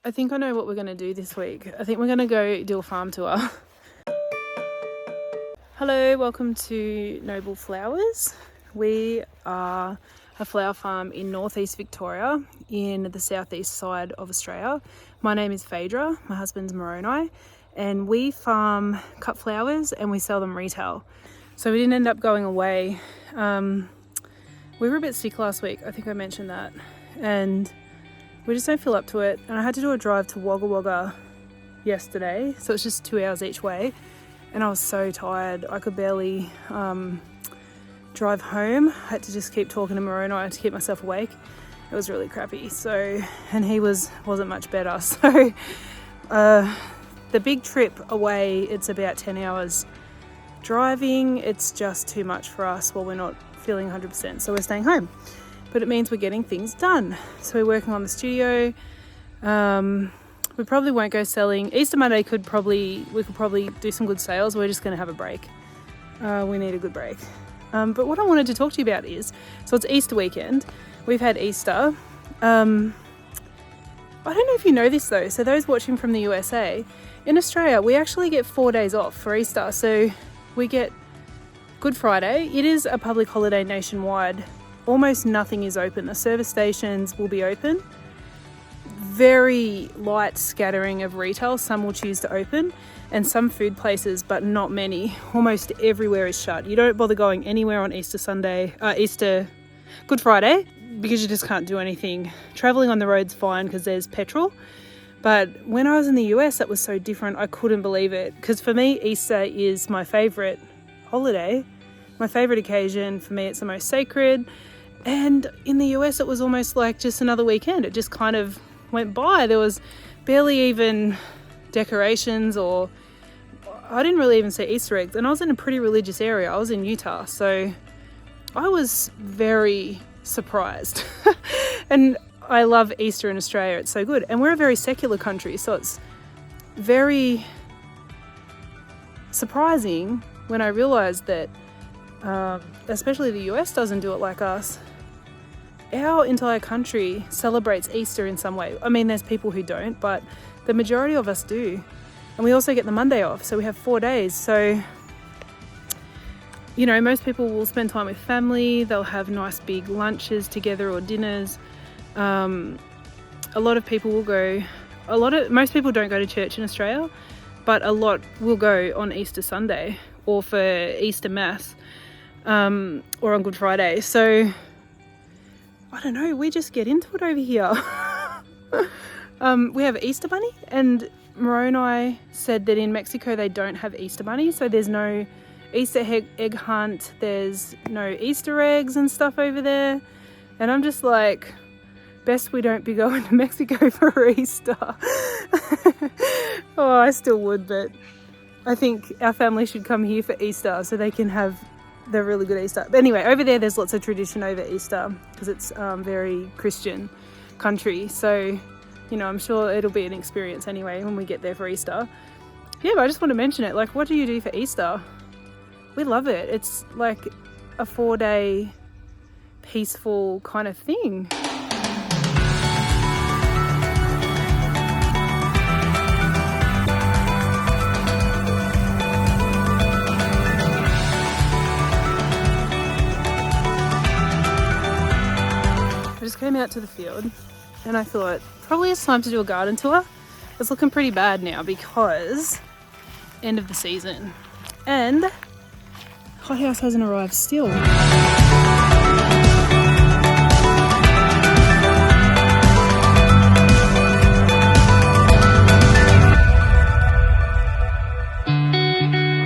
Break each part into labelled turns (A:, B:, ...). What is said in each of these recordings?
A: I think I know what we're going to do this week. I think we're going to go do a farm tour. Hello, welcome to Noble Flowers. We are a flower farm in northeast Victoria in the southeast side of Australia. My name is Phaedra, my husband's Moroni, and we farm cut flowers and we sell them retail. So we didn't end up going away. We were a bit sick last week, I think I mentioned that, and we just don't feel up to it. And I had to do a drive to Wagga Wagga yesterday, so it's just 2 hours each way, and I was so tired I could barely drive home. I had to just keep talking to Moroni to keep myself awake. It was really crappy. So, and he wasn't much better. So the big trip away, it's about 10 hours driving. It's just too much for us while we're not feeling 100%, so we're staying home. But it means we're getting things done. So we're working on the studio. We probably won't go selling. Easter Monday we could probably do some good sales. We're just going to have a break. We need a good break. But what I wanted to talk to you about is, so it's Easter weekend. We've had Easter. I don't know if you know this though. So those watching from the USA, in Australia, we actually get 4 days off for Easter. So we get Good Friday. It is a public holiday nationwide. Almost nothing is open. The service stations will be open. Very light scattering of retail. Some will choose to open, and some food places, but not many. Almost everywhere is shut. You don't bother going anywhere on Good Friday, because you just can't do anything. Traveling on the road's fine because there's petrol. But when I was in the US, that was so different. I couldn't believe it, because for me, Easter is my favorite holiday, my favorite occasion. For me, it's the most sacred. And in the US, it was almost like just another weekend. It just kind of went by. There was barely even decorations, or I didn't really even see Easter eggs. And I was in a pretty religious area. I was in Utah, so I was very surprised. And I love Easter in Australia. It's so good. And we're a very secular country, so it's very surprising when I realized that especially the US doesn't do it like us. Our entire country celebrates Easter in some way. I mean, there's people who don't, but the majority of us do. And we also get the Monday off, so we have 4 days. So, you know, most people will spend time with family. They'll have nice big lunches together or dinners. A lot of people will go, most people don't go to church in Australia, but a lot will go on Easter Sunday or for Easter Mass, or on Good Friday. So I don't know, we just get into it over here. We have Easter Bunny, and Moroni said that in Mexico they don't have Easter Bunny, so there's no Easter egg hunt, there's no Easter eggs and stuff over there. And I'm just like, best we don't be going to Mexico for Easter. Oh, I still would, but I think our family should come here for Easter so they can have the really good Easter. But anyway, over there there's lots of tradition over Easter because it's very Christian country. So, you know, I'm sure it'll be an experience anyway when we get there for Easter. Yeah, but I just want to mention it. Like, what do you do for Easter? We love it. It's like a 4-day peaceful kind of thing. I just came out to the field and I thought probably it's time to do a garden tour. It's looking pretty bad now because end of the season, and hothouse hasn't arrived still. I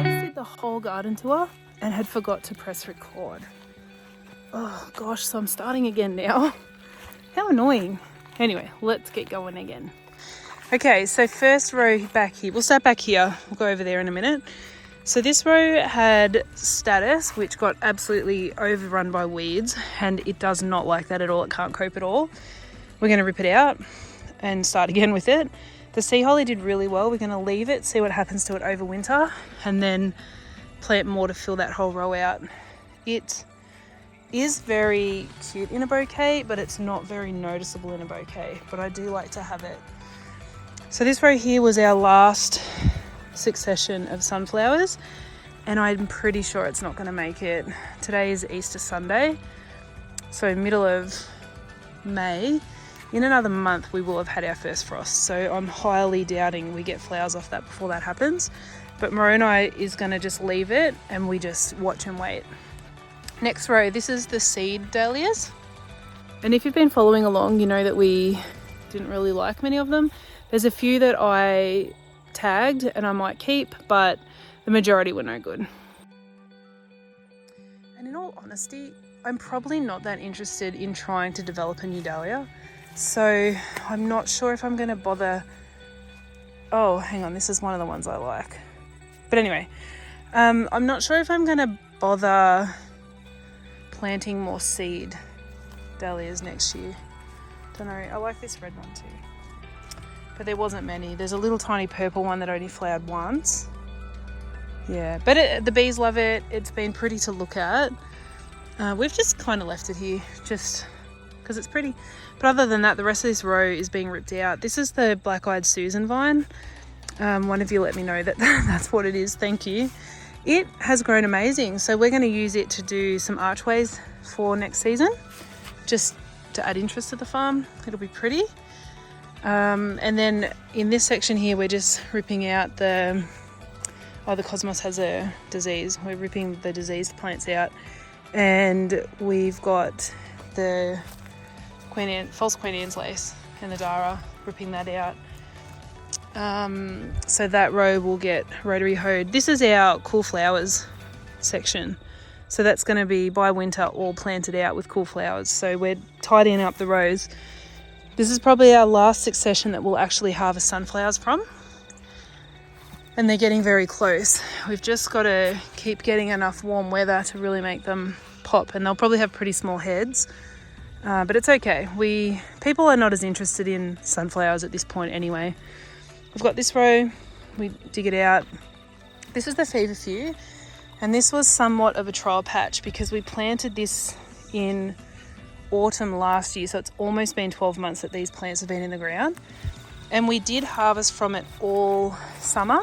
A: just did the whole garden tour and had forgot to press record. Oh gosh, so I'm starting again now. How annoying. Anyway, let's get going again. Okay, so first row back here. We'll start back here. We'll go over there in a minute. So this row had status, which got absolutely overrun by weeds, and it does not like that at all. It can't cope at all. We're going to rip it out and start again with it. The sea holly did really well. We're going to leave it, see what happens to it over winter, and then plant more to fill that whole row out. It is very cute in a bouquet, but it's not very noticeable in a bouquet. But I do like to have it So this row here was our last succession of sunflowers, and I'm pretty sure it's not going to make it. Today is Easter Sunday, so middle of May. In another month we will have had our first frost, so I'm highly doubting we get flowers off that before that happens. But Moroni is going to just leave it and we just watch and wait. Next row, this is the seed dahlias. And if you've been following along, you know that we didn't really like many of them. There's a few that I tagged and I might keep, but the majority were no good. And in all honesty, I'm probably not that interested in trying to develop a new dahlia. So I'm not sure if I'm going to bother. Oh, hang on, this is one of the ones I like. But anyway, I'm not sure if I'm going to bother planting more seed dahlias next year. Don't know, I like this red one too. But there wasn't many. There's a little tiny purple one that only flowered once. Yeah, but the bees love it. It's been pretty to look at. We've just kind of left it here just because it's pretty. But other than that, the rest of this row is being ripped out. This is the black-eyed Susan vine. One of you let me know that that's what it is. Thank you. It has grown amazing, so we're going to use it to do some archways for next season, just to add interest to the farm. It'll be pretty. And then in this section here, we're just ripping out the cosmos has a disease. We're ripping the diseased plants out, and we've got the false Queen Anne's lace and the Dara, ripping that out. So that row will get rotary hoed. This is our cool flowers section. So that's going to be by winter all planted out with cool flowers. So we're tidying up the rows. This is probably our last succession that we'll actually harvest sunflowers from. And they're getting very close. We've just got to keep getting enough warm weather to really make them pop. And they'll probably have pretty small heads. But it's okay. People are not as interested in sunflowers at this point anyway. We've got this row, we dig it out. This is the feverfew, and this was somewhat of a trial patch because we planted this in autumn last year, so it's almost been 12 months that these plants have been in the ground. And we did harvest from it all summer.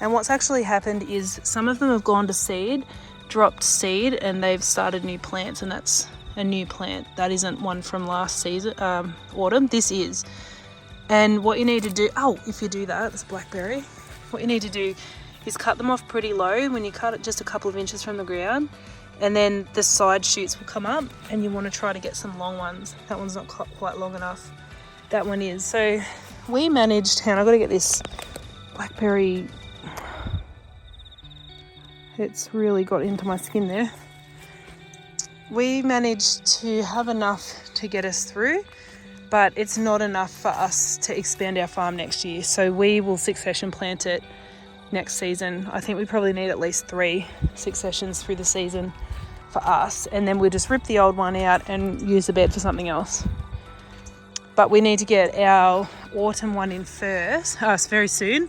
A: And what's actually happened is some of them have gone to seed, dropped seed, and they've started new plants, and that's a new plant. That isn't one from last season, autumn, this is. And what you need to do, if you do that, it's blackberry. What you need to do is cut them off pretty low when you cut it just a couple of inches from the ground, and then the side shoots will come up, and you want to try to get some long ones. That one's not quite long enough. That one is. So we managed, and I've got to get this blackberry, it's really got into my skin there. We managed to have enough to get us through, but it's not enough for us to expand our farm next year. So we will succession plant it next season. I think we probably need at least 3 successions through the season for us. And then we'll just rip the old one out and use the bed for something else. But we need to get our autumn one in first, very soon,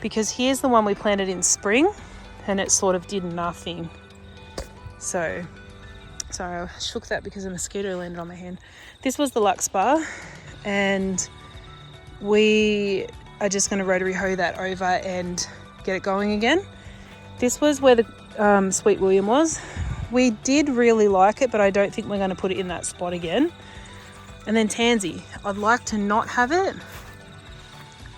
A: because here's the one we planted in spring and it sort of did nothing. So, sorry, I shook that because a mosquito landed on my hand. This was the Luxbar, and we are just going to rotary hoe that over and get it going again. This was where the Sweet William was. We did really like it, but I don't think we're going to put it in that spot again. And then Tansy, I'd like to not have it,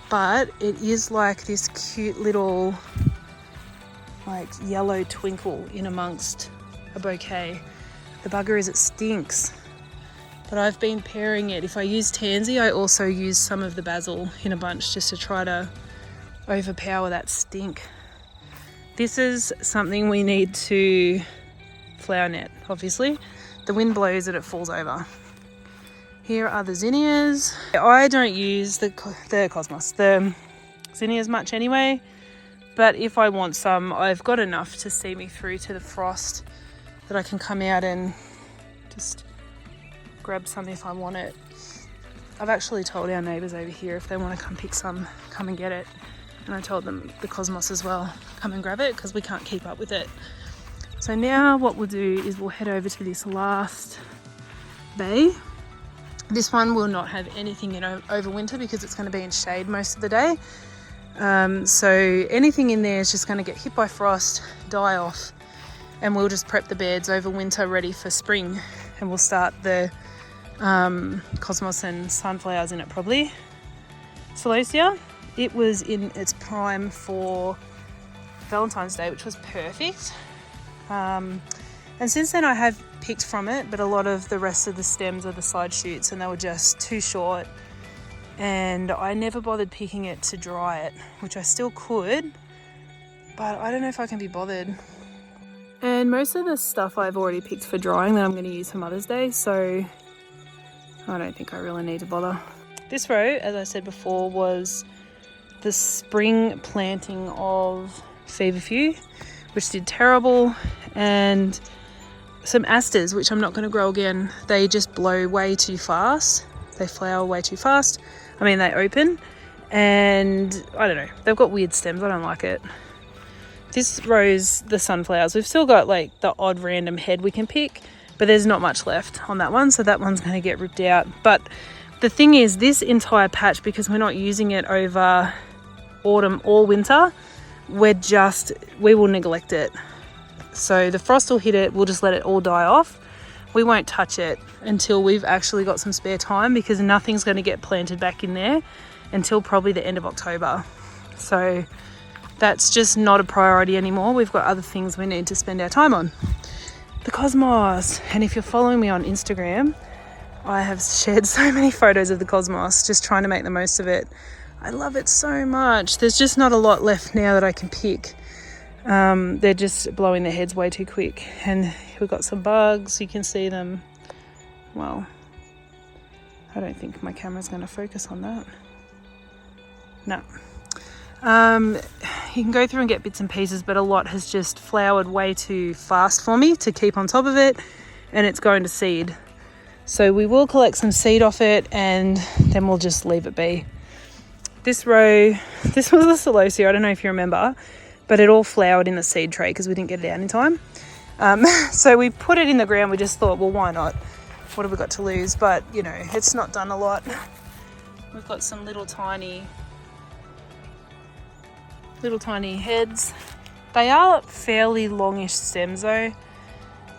A: but it is like this cute little like yellow twinkle in amongst a bouquet. The bugger is it stinks. But I've been pairing it. If I use Tansy, I also use some of the basil in a bunch just to try to overpower that stink. This is something we need to flower net, obviously. The wind blows and it falls over. Here are the zinnias. I don't use the zinnias much anyway, but if I want some, I've got enough to see me through to the frost that I can come out and just grab some if I want it. I've actually told our neighbours over here if they want to come pick some, come and get it. And I told them the cosmos as well, come and grab it because we can't keep up with it. So now what we'll do is we'll head over to this last bay. This one will not have anything in over winter because it's going to be in shade most of the day. So anything in there is just going to get hit by frost, die off, and we'll just prep the beds over winter ready for spring, and we'll start the cosmos and sunflowers in it probably. Celosia, it was in its prime for Valentine's Day, which was perfect. And since then I have picked from it, but a lot of the rest of the stems are the side shoots and they were just too short, and I never bothered picking it to dry it, which I still could, but I don't know if I can be bothered. And most of the stuff I've already picked for drying that I'm going to use for Mother's Day, so I don't think I really need to bother. This row, as I said before, was the spring planting of feverfew, which did terrible, and some asters, which I'm not going to grow again. They just blow way too fast. They flower way too fast. I mean, they open, and I don't know, they've got weird stems. I don't like it. This row's the sunflowers. We've still got like the odd random head we can pick, but there's not much left on that one, so that one's going to get ripped out. But the thing is, this entire patch, because we're not using it over autumn or winter, we will neglect it. So the frost will hit it, we'll just let it all die off. We won't touch it until we've actually got some spare time, because nothing's going to get planted back in there until probably the end of October. So that's just not a priority anymore. We've got other things we need to spend our time on. The cosmos. And if you're following me on Instagram, I have shared so many photos of the cosmos, just trying to make the most of it. I love it so much. There's just not a lot left now that I can pick. They're just blowing their heads way too quick, and we've got some bugs. You can see them. Well, I don't think my camera's going to focus on that. No. You can go through and get bits and pieces, but a lot has just flowered way too fast for me to keep on top of it, and it's going to seed. So we will collect some seed off it, and then we'll just leave it be. This row, this was the Celosia, I don't know if you remember, but it all flowered in the seed tray because we didn't get it out in time. So we put it in the ground. We just thought, well, why not? What have we got to lose? But, you know, it's not done a lot. We've got some little tiny heads. They are fairly longish stems though,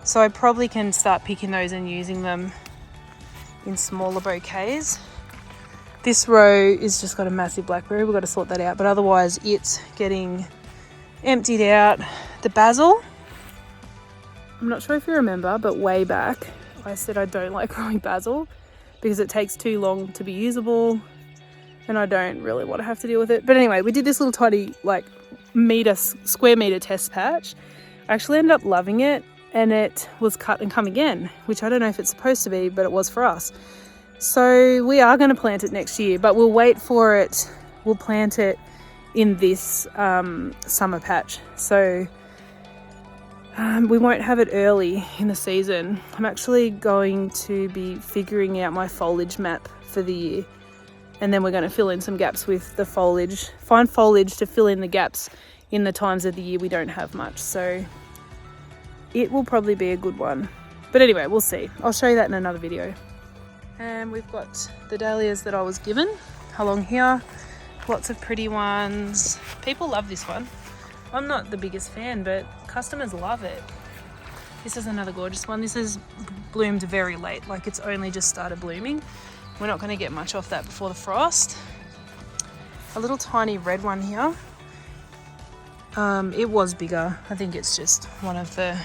A: so I probably can start picking those and using them in smaller bouquets. This row is just got a massive blackberry. We've got to sort that out, but otherwise it's getting emptied out. The basil, I'm not sure if you remember, but way back I said I don't like growing basil because it takes too long to be usable and I don't really want to have to deal with it. But anyway, we did this little tiny like square meter test patch. I actually ended up loving it, and it was cut and come again, which I don't know if it's supposed to be, but it was for us. So we are going to plant it next year, but we'll wait for it. We'll plant it in this summer patch. So we won't have it early in the season. I'm actually going to be figuring out my foliage map for the year, and then we're going to fill in some gaps with the foliage, find foliage to fill in the gaps in the times of the year we don't have much. So it will probably be a good one. But anyway, we'll see. I'll show you that in another video. And we've got the dahlias that I was given along here. Lots of pretty ones. People love this one. I'm not the biggest fan, but customers love it. This is another gorgeous one. This is bloomed very late, like it's only just started blooming. We're not going to get much off that before the frost. A little tiny red one here. It was bigger. I think it's just one of the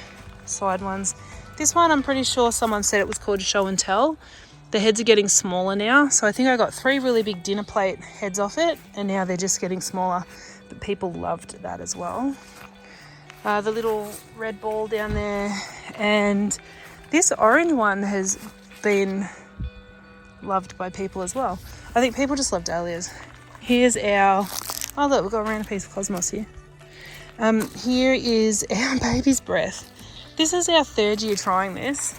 A: side ones. This one, I'm pretty sure someone said it was called show and tell. The heads are getting smaller now, so I think I got 3 really big dinner plate heads off it, and now they're just getting smaller, but people loved that as well. The little red ball down there, and this orange one has been loved by people as well. I think people just love dahlias. Here's our, oh look, we've got a random piece of cosmos here. Here is our baby's breath. This is our 3rd year trying this.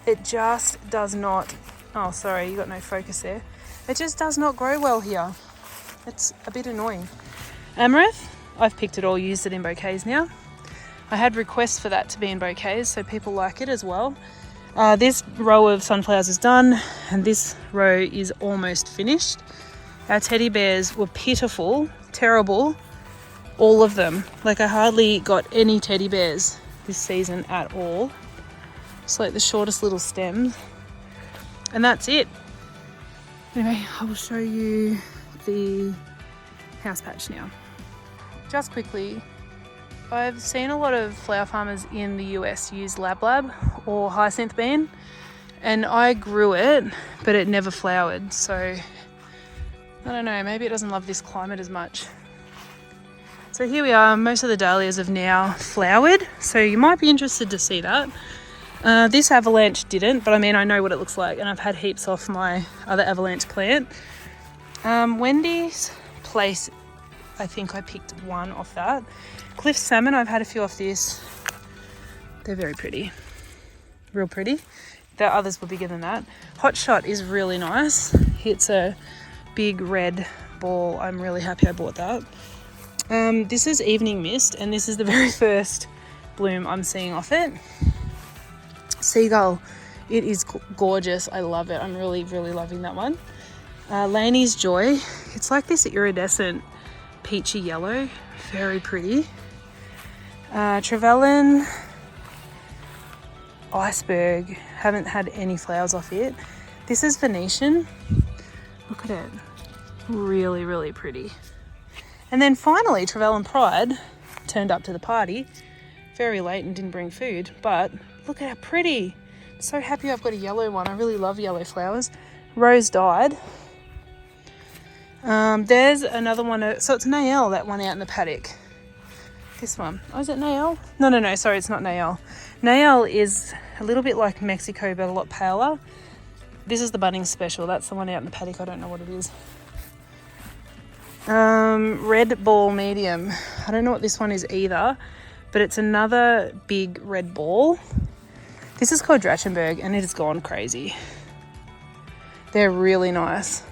A: It just does not, oh sorry, you got no focus there. It just does not grow well here. It's a bit annoying. Amaranth, I've picked it all, used it in bouquets now. I had requests for that to be in bouquets, so people like it as well. This row of sunflowers is done and this row is almost finished. Our teddy bears were pitiful, terrible, all of them. Like I hardly got any teddy bears this season at all. It's like the shortest little stems. And that's it. Anyway, I will show you the house patch now. Just quickly, I've seen a lot of flower farmers in the US use Lab or hyacinth bean, and I grew it, but it never flowered. So I don't know, maybe it doesn't love this climate as much. So here we are, most of the dahlias have now flowered, so you might be interested to see that. This Avalanche didn't, but I mean, I know what it looks like, and I've had heaps off my other Avalanche plant. Wendy's Place, I think I picked one off that. Cliff Salmon, I've had a few off this. They're very pretty, real pretty. The others were bigger than that. Hot Shot is really nice. It's a big red ball. I'm really happy I bought that. This is Evening Mist, and this is the very first bloom I'm seeing off it. Seagull, it is gorgeous. I love it. I'm really, really loving that one. Laney's Joy, it's like this iridescent peachy yellow, very pretty. Trevelyan Iceberg, haven't had any flowers off it. This is Venetian, look at it, really, really pretty. And then finally, Trevelyan Pride turned up to the party very late and didn't bring food, but look at how pretty. I'm so happy I've got a yellow one. I really love yellow flowers. Rose Dyed. There's another one, so it's Nael, that one out in the paddock. This one. Oh, is it Nael? No, sorry, it's not Nael. Nael is a little bit like Mexico, but a lot paler. This is the Budding Special. That's the one out in the paddock. I don't know what it is. Red Ball Medium. I don't know what this one is either, but it's another big red ball. This is called Drachenberg, and it has gone crazy. They're really nice.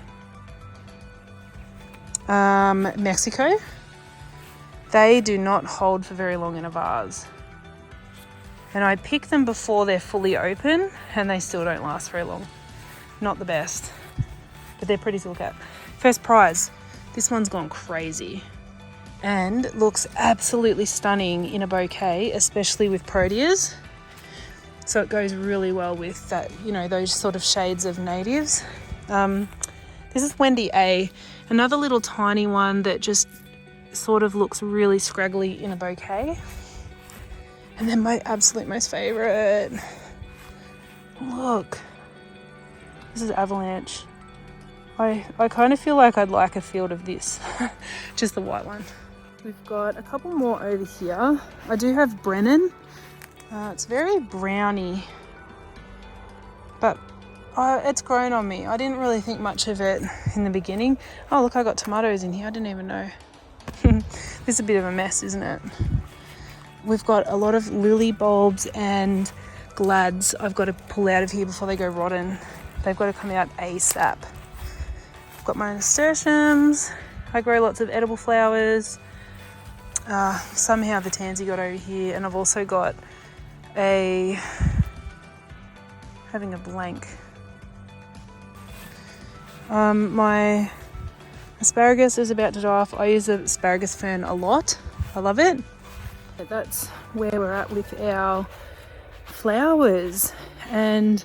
A: Mexico. They do not hold for very long in a vase. And I pick them before they're fully open, and they still don't last very long. Not the best, but they're pretty to look at. First prize. This one's gone crazy and looks absolutely stunning in a bouquet, especially with proteas. So it goes really well with that, you know, those sort of shades of natives. This is Wendy A, another little tiny one that just sort of looks really scraggly in a bouquet. And then my absolute most favorite, look, this is Avalanche. I kind of feel like I'd like a field of this, just the white one. We've got a couple more over here. I do have Brennan. It's very browny, but it's grown on me. I didn't really think much of it in the beginning. Oh look, I got tomatoes in here, I didn't even know. This is a bit of a mess, isn't it? We've got a lot of lily bulbs and glads I've got to pull out of here before they go rotten. They've got to come out ASAP. I've got my nasturtiums. I grow lots of edible flowers. Somehow the tansy got over here, and I've also got having a blank. My asparagus is about to die off. I use the asparagus fern a lot. I love it. That's where we're at with our flowers, and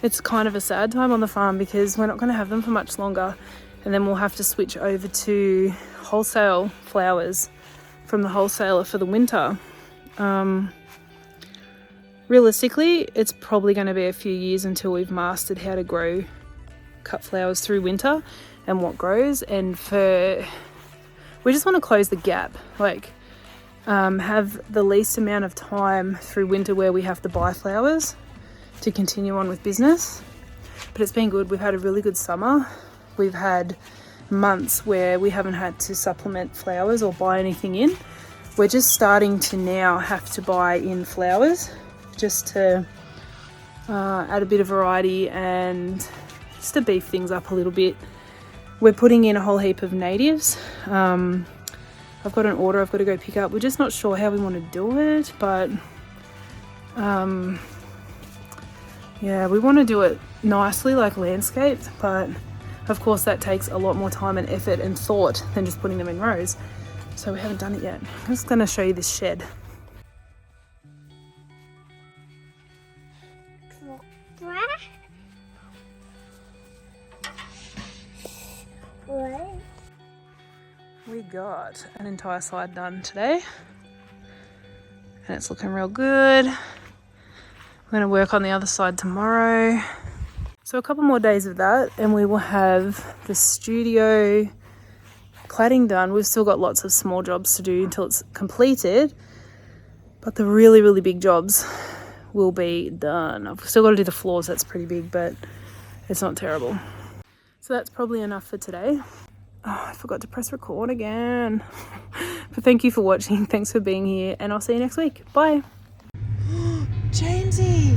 A: it's kind of a sad time on the farm because we're not going to have them for much longer, and then we'll have to switch over to wholesale flowers from the wholesaler for the winter. Realistically, it's probably going to be a few years until we've mastered how to grow cut flowers through winter and what grows, and we just want to close the gap, like have the least amount of time through winter where we have to buy flowers to continue on with business. But it's been good. We've had a really good summer. We've had months where we haven't had to supplement flowers or buy anything in. We're just starting to now have to buy in flowers just to add a bit of variety and just to beef things up a little bit. We're putting in a whole heap of natives. I've got an order I've got to go pick up. We're just not sure how we want to do it, but Yeah, we want to do it nicely, like landscaped, but of course that takes a lot more time and effort and thought than just putting them in rows. So we haven't done it yet. I'm just going to show you this shed. We got an entire side done today and it's looking real good. We're going to work on the other side tomorrow. So a couple more days of that and we will have the studio cladding done. We've still got lots of small jobs to do until it's completed, but the really, really big jobs will be done. I've still got to do the floors, that's pretty big, but it's not terrible. So that's probably enough for today. Oh, I forgot to press record again. But thank you for watching, thanks for being here, and I'll see you next week. Bye. Jamesy!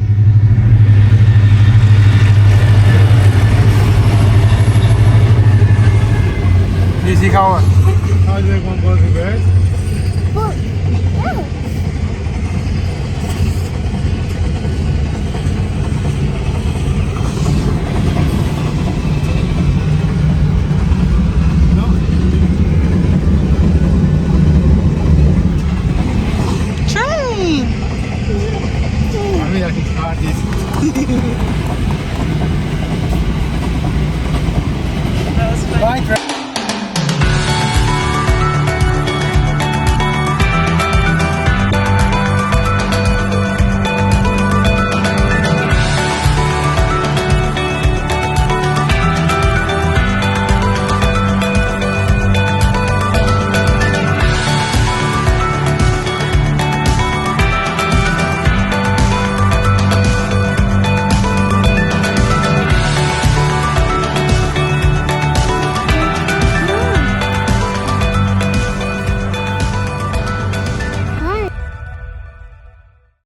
B: Easy how do you want to go to bed?
A: Train!
B: I mean, I can start this.
A: That was fun.
B: Bye,